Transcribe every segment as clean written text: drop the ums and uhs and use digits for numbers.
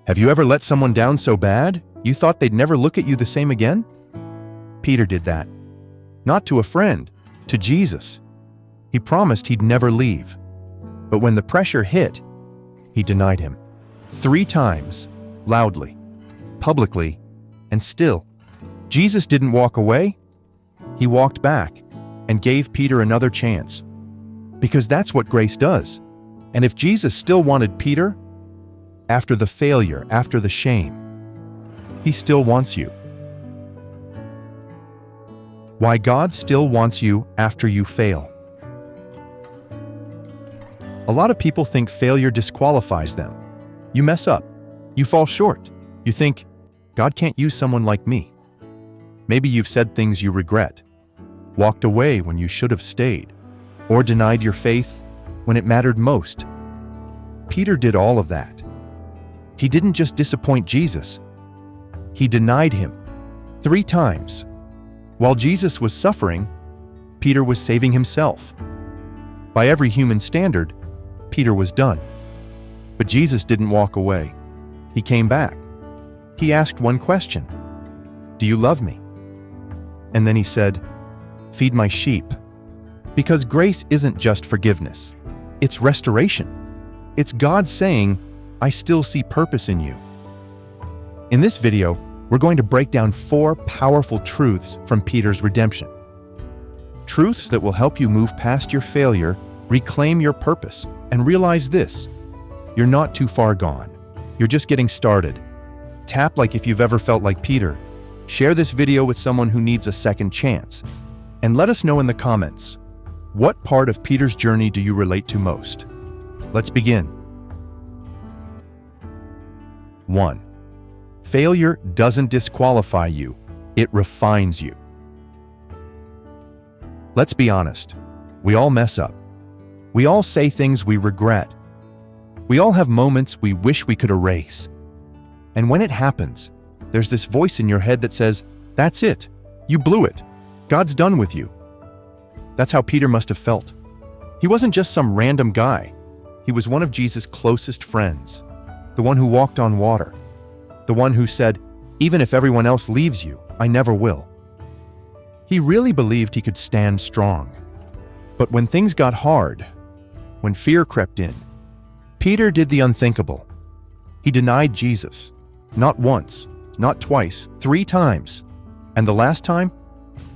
Have you ever let someone down so bad you thought they'd never look at you the same again? Peter did that. Not to a friend, to Jesus. He promised he'd never leave. But when the pressure hit, he denied him. 3 times, loudly, publicly, and still. Jesus didn't walk away. He walked back and gave Peter another chance. Because that's what grace does. And if Jesus still wanted Peter, after the failure, after the shame, he still wants you. Why God still wants you after you fail. A lot of people think failure disqualifies them. You mess up. You fall short. You think, God can't use someone like me. Maybe you've said things you regret, walked away when you should have stayed, or denied your faith when it mattered most. Peter did all of that. He didn't just disappoint Jesus. He denied him 3 times. While Jesus was suffering, Peter was saving himself. By every human standard, Peter was done. But Jesus didn't walk away. He came back. He asked one question. Do you love me? And then he said, feed my sheep. Because grace isn't just forgiveness. It's restoration. It's God saying, I still see purpose in you. In this video, we're going to break down 4 powerful truths from Peter's redemption. Truths that will help you move past your failure, reclaim your purpose, and realize this: you're not too far gone. You're just getting started. Tap like if you've ever felt like Peter. Share this video with someone who needs a second chance. And let us know in the comments, what part of Peter's journey do you relate to most? Let's begin. 1. Failure doesn't disqualify you, it refines you. Let's be honest. We all mess up. We all say things we regret. We all have moments we wish we could erase. And when it happens, there's this voice in your head that says, that's it. You blew it. God's done with you. That's how Peter must have felt. He wasn't just some random guy. He was one of Jesus' closest friends, the one who walked on water, the one who said, even if everyone else leaves you, I never will. He really believed he could stand strong. But when things got hard, when fear crept in, Peter did the unthinkable. He denied Jesus, not once, not twice, 3 times. And the last time,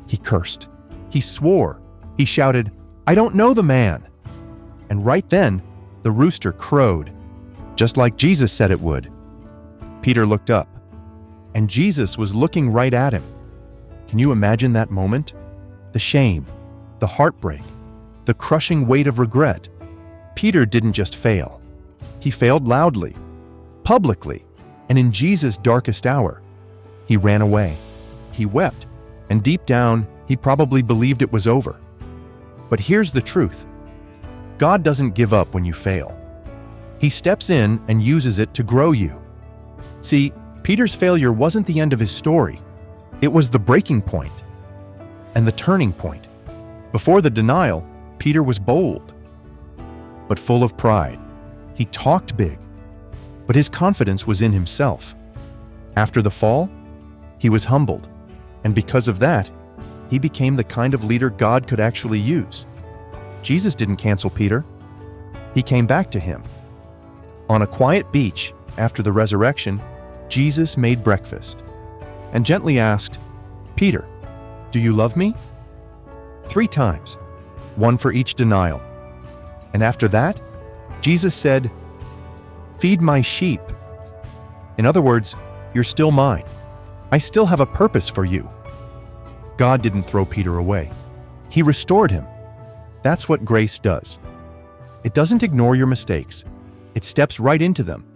he cursed. He swore. He shouted, I don't know the man. And right then, the rooster crowed, just like Jesus said it would. Peter looked up, and Jesus was looking right at him. Can you imagine that moment? The shame, the heartbreak, the crushing weight of regret. Peter didn't just fail. He failed loudly, publicly, and in Jesus' darkest hour. He ran away. He wept, and deep down, he probably believed it was over. But here's the truth. God doesn't give up when you fail. He steps in and uses it to grow you. See, Peter's failure wasn't the end of his story. It was the breaking point and the turning point. Before the denial, Peter was bold, but full of pride. He talked big, but his confidence was in himself. After the fall, he was humbled, and because of that, he became the kind of leader God could actually use. Jesus didn't cancel Peter. He came back to him. On a quiet beach, after the resurrection, Jesus made breakfast and gently asked, Peter, do you love me? 3 times, 1 for each denial. And after that, Jesus said, feed my sheep. In other words, you're still mine. I still have a purpose for you. God didn't throw Peter away. He restored him. That's what grace does. It doesn't ignore your mistakes. It steps right into them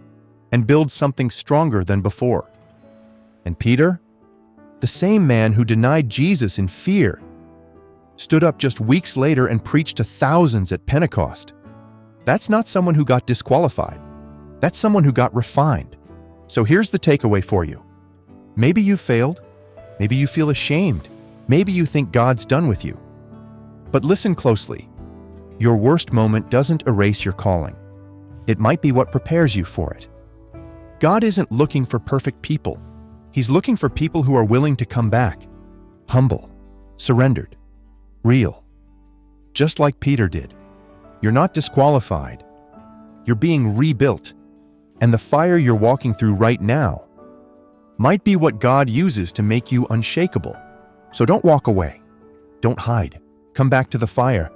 and builds something stronger than before. And Peter, the same man who denied Jesus in fear, stood up just weeks later and preached to thousands at Pentecost. That's not someone who got disqualified. That's someone who got refined. So here's the takeaway for you. Maybe you failed. Maybe you feel ashamed. Maybe you think God's done with you. But listen closely. Your worst moment doesn't erase your calling. It might be what prepares you for it. God isn't looking for perfect people. He's looking for people who are willing to come back, humble, surrendered, real. Just like Peter did. You're not disqualified. You're being rebuilt. And the fire you're walking through right now might be what God uses to make you unshakable. So don't walk away. Don't hide. Come back to the fire.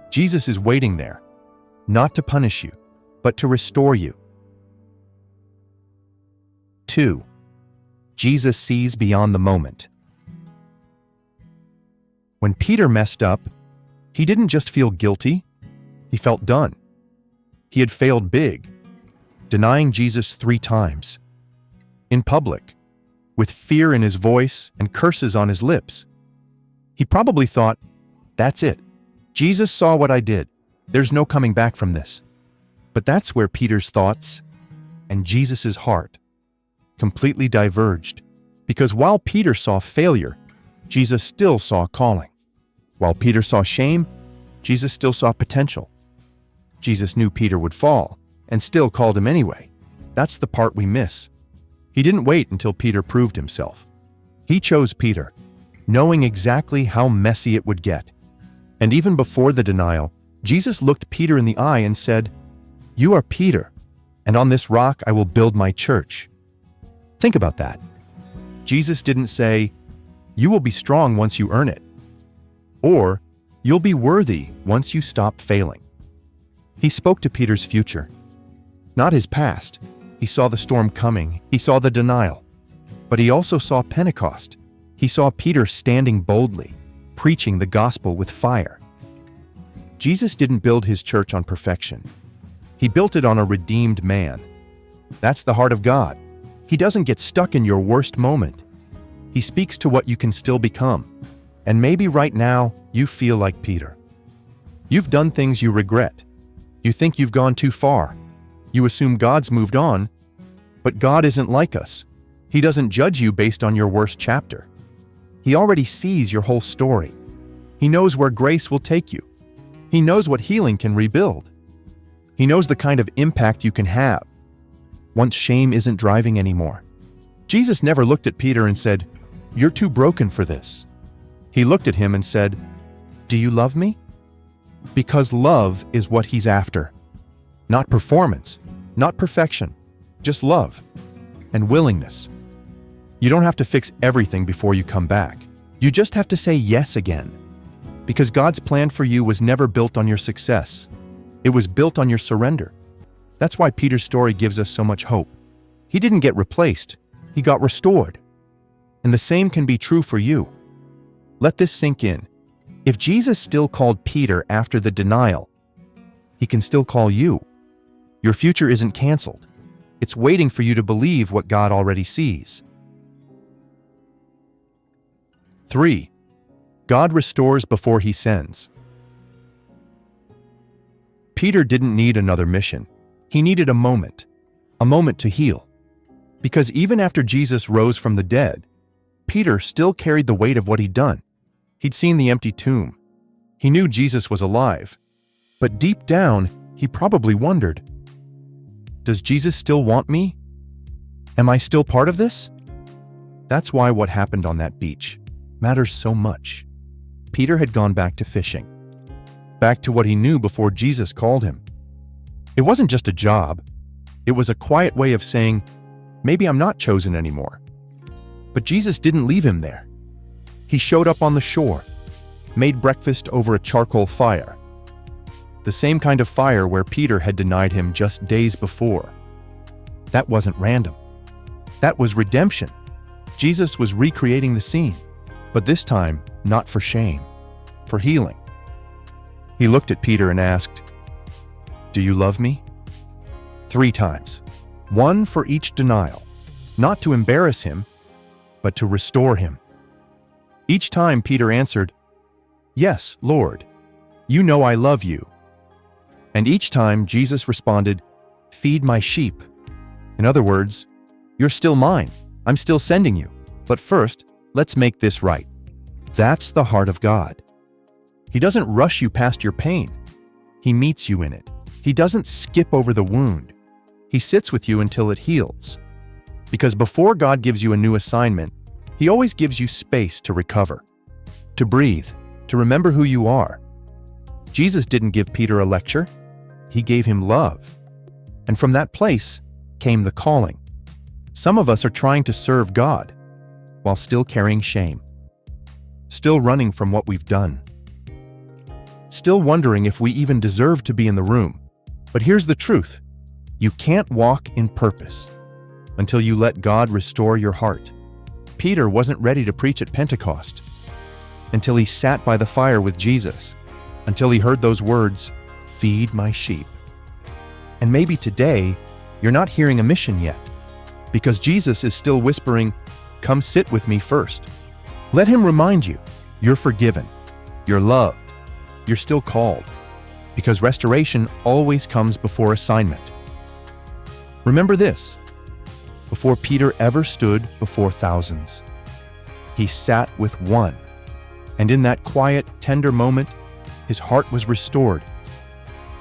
Jesus is waiting there, not to punish you, but to restore you. 2. Jesus sees beyond the moment. When Peter messed up, he didn't just feel guilty, he felt done. He had failed big, denying Jesus 3 times. In public, with fear in his voice and curses on his lips. He probably thought, that's it. Jesus saw what I did. There's no coming back from this. But that's where Peter's thoughts and Jesus' heart completely diverged. Because while Peter saw failure, Jesus still saw calling. While Peter saw shame, Jesus still saw potential. Jesus knew Peter would fall and still called him anyway. That's the part we miss. He didn't wait until Peter proved himself. He chose Peter, knowing exactly how messy it would get. And even before the denial, Jesus looked Peter in the eye and said, "You are Peter, and on this rock I will build my church." Think about that. Jesus didn't say, "You will be strong once you earn it," or "You'll be worthy once you stop failing." He spoke to Peter's future, not his past. He saw the storm coming. He saw the denial. But he also saw Pentecost. He saw Peter standing boldly, preaching the gospel with fire. Jesus didn't build his church on perfection. He built it on a redeemed man. That's the heart of God. He doesn't get stuck in your worst moment. He speaks to what you can still become. And maybe right now, you feel like Peter. You've done things you regret. You think you've gone too far. You assume God's moved on. But God isn't like us. He doesn't judge you based on your worst chapter. He already sees your whole story. He knows where grace will take you. He knows what healing can rebuild. He knows the kind of impact you can have once shame isn't driving anymore. Jesus never looked at Peter and said, "You're too broken for this." He looked at him and said, "Do you love me?" Because love is what he's after. Not performance, not perfection, just love and willingness. You don't have to fix everything before you come back. You just have to say yes again. Because God's plan for you was never built on your success. It was built on your surrender. That's why Peter's story gives us so much hope. He didn't get replaced. He got restored. And the same can be true for you. Let this sink in. If Jesus still called Peter after the denial, he can still call you. Your future isn't canceled. It's waiting for you to believe what God already sees. 3. God restores before he sends. Peter didn't need another mission. He needed a moment to heal. Because even after Jesus rose from the dead, Peter still carried the weight of what he'd done. He'd seen the empty tomb. He knew Jesus was alive. But deep down, he probably wondered, does Jesus still want me? Am I still part of this? That's why what happened on that beach matters so much. Peter had gone back to fishing, back to what he knew before Jesus called him. It wasn't just a job. It was a quiet way of saying, maybe I'm not chosen anymore. But Jesus didn't leave him there. He showed up on the shore, made breakfast over a charcoal fire. The same kind of fire where Peter had denied him just days before. That wasn't random. That was redemption. Jesus was recreating the scene, but this time not for shame, for healing. He looked at Peter and asked, "Do you love me?" 3 times, one for each denial, not to embarrass him, but to restore him. Each time Peter answered, "Yes, Lord, you know I love you." And each time Jesus responded, "Feed my sheep." In other words, you're still mine. I'm still sending you. But first, let's make this right. That's the heart of God. He doesn't rush you past your pain. He meets you in it. He doesn't skip over the wound. He sits with you until it heals. Because before God gives you a new assignment, He always gives you space to recover, to breathe, to remember who you are. Jesus didn't give Peter a lecture. He gave him love. And from that place came the calling. Some of us are trying to serve God while still carrying shame, still running from what we've done, still wondering if we even deserve to be in the room. But here's the truth. You can't walk in purpose until you let God restore your heart. Peter wasn't ready to preach at Pentecost until he sat by the fire with Jesus, until he heard those words, "Feed my sheep." And maybe today, you're not hearing a mission yet, because Jesus is still whispering, "Come sit with me first." Let Him remind you, you're forgiven, you're loved, you're still called, because restoration always comes before assignment. Remember this, before Peter ever stood before thousands, he sat with one. And in that quiet, tender moment, his heart was restored.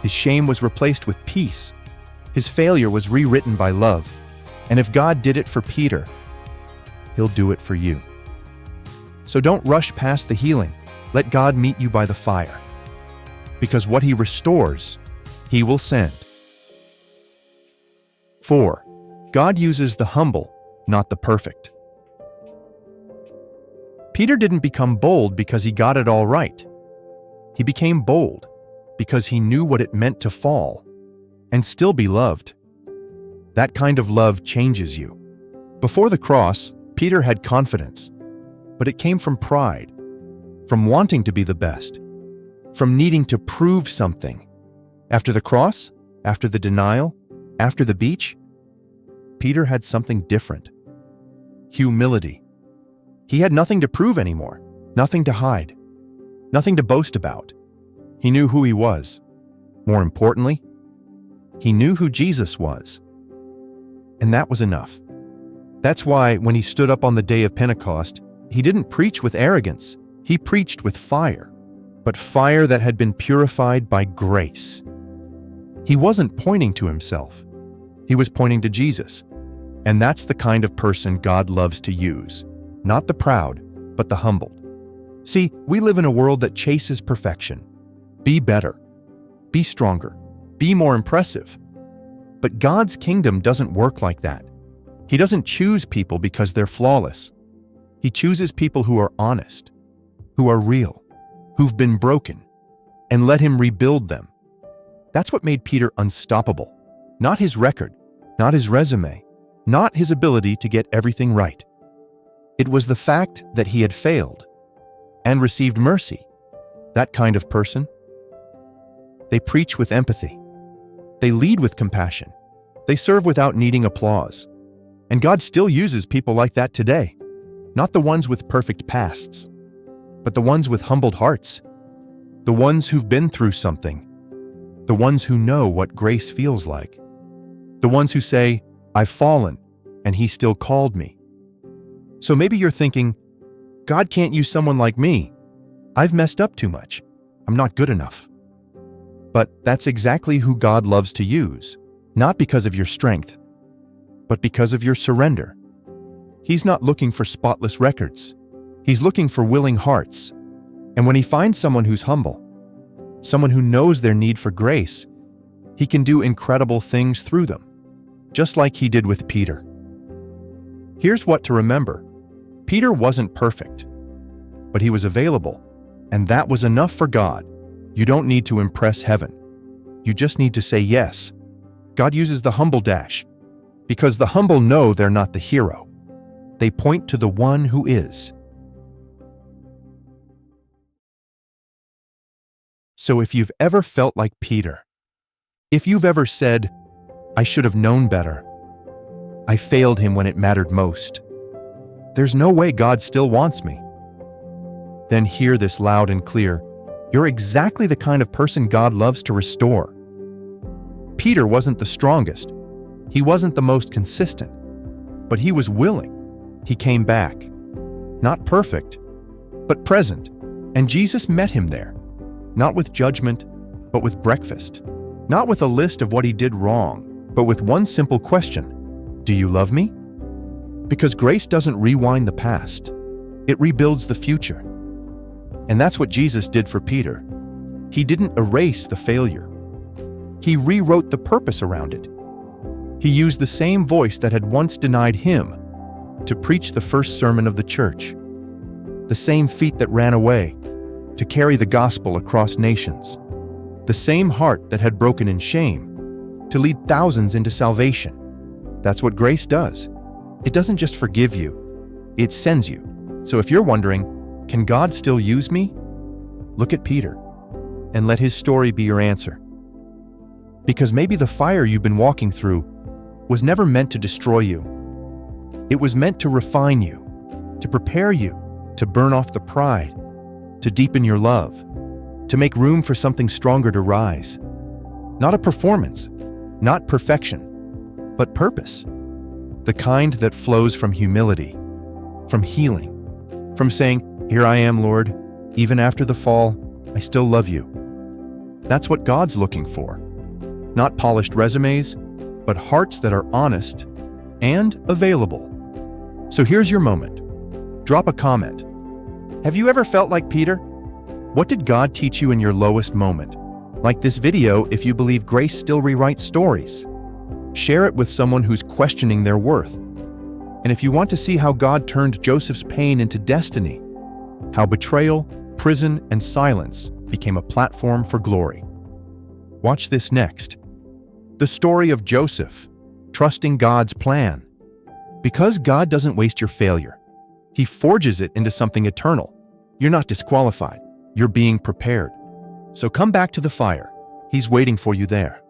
His shame was replaced with peace. His failure was rewritten by love. And if God did it for Peter, He'll do it for you. So don't rush past the healing. Let God meet you by the fire. Because what He restores, He will send. 4. God uses the humble, not the perfect. Peter didn't become bold because he got it all right. He became bold because he knew what it meant to fall and still be loved. That kind of love changes you. Before the cross, Peter had confidence, but it came from pride, from wanting to be the best, from needing to prove something. After the cross, after the denial, after the beach, Peter had something different. Humility. He had nothing to prove anymore, nothing to hide, nothing to boast about. He knew who he was. More importantly, he knew who Jesus was. And that was enough. That's why when he stood up on the day of Pentecost, he didn't preach with arrogance. He preached with fire, but fire that had been purified by grace. He wasn't pointing to himself. He was pointing to Jesus. And that's the kind of person God loves to use. Not the proud, but the humbled. See, we live in a world that chases perfection. Be better. Be stronger. Be more impressive. But God's kingdom doesn't work like that. He doesn't choose people because they're flawless. He chooses people who are honest, who are real, who've been broken, and let Him rebuild them. That's what made Peter unstoppable. Not his record, not his resume, not his ability to get everything right. It was the fact that he had failed and received mercy. That kind of person. They preach with empathy. They lead with compassion. They serve without needing applause. And God still uses people like that today. Not the ones with perfect pasts, but the ones with humbled hearts. The ones who've been through something. The ones who know what grace feels like. The ones who say, "I've fallen, and He still called me." So maybe you're thinking, God can't use someone like me. I've messed up too much. I'm not good enough. But that's exactly who God loves to use, not because of your strength, but because of your surrender. He's not looking for spotless records. He's looking for willing hearts. And when He finds someone who's humble, someone who knows their need for grace, He can do incredible things through them, just like He did with Peter. Here's what to remember. Peter wasn't perfect, but he was available, and that was enough for God. You don't need to impress heaven. You just need to say yes. God uses the humble dash, because the humble know they're not the hero. They point to the one who is. So if you've ever felt like Peter, if you've ever said, "I should have known better. I failed Him when it mattered most. There's no way God still wants me," then hear this loud and clear. You're exactly the kind of person God loves to restore. Peter wasn't the strongest. He wasn't the most consistent. But he was willing. He came back. Not perfect, but present. And Jesus met him there. Not with judgment, but with breakfast. Not with a list of what he did wrong, but with one simple question: do you love me? Because grace doesn't rewind the past, it rebuilds the future. And that's what Jesus did for Peter. He didn't erase the failure. He rewrote the purpose around it. He used the same voice that had once denied him to preach the first sermon of the church, the same feet that ran away to carry the gospel across nations, the same heart that had broken in shame to lead thousands into salvation. That's what grace does. It doesn't just forgive you, it sends you. So if you're wondering, can God still use me? Look at Peter and let his story be your answer. Because maybe the fire you've been walking through was never meant to destroy you. It was meant to refine you, to prepare you, to burn off the pride, to deepen your love, to make room for something stronger to rise. Not a performance, not perfection, but purpose. The kind that flows from humility, from healing, from saying, "Here I am, Lord, even after the fall, I still love you." That's what God's looking for. Not polished resumes, but hearts that are honest and available. So here's your moment. Drop a comment. Have you ever felt like Peter? What did God teach you in your lowest moment? Like this video if you believe grace still rewrites stories. Share it with someone who's questioning their worth. And if you want to see how God turned Joseph's pain into destiny, how betrayal, prison, and silence became a platform for glory. Watch this next. The story of Joseph, trusting God's plan. Because God doesn't waste your failure, He forges it into something eternal. You're not disqualified. You're being prepared. So come back to the fire. He's waiting for you there.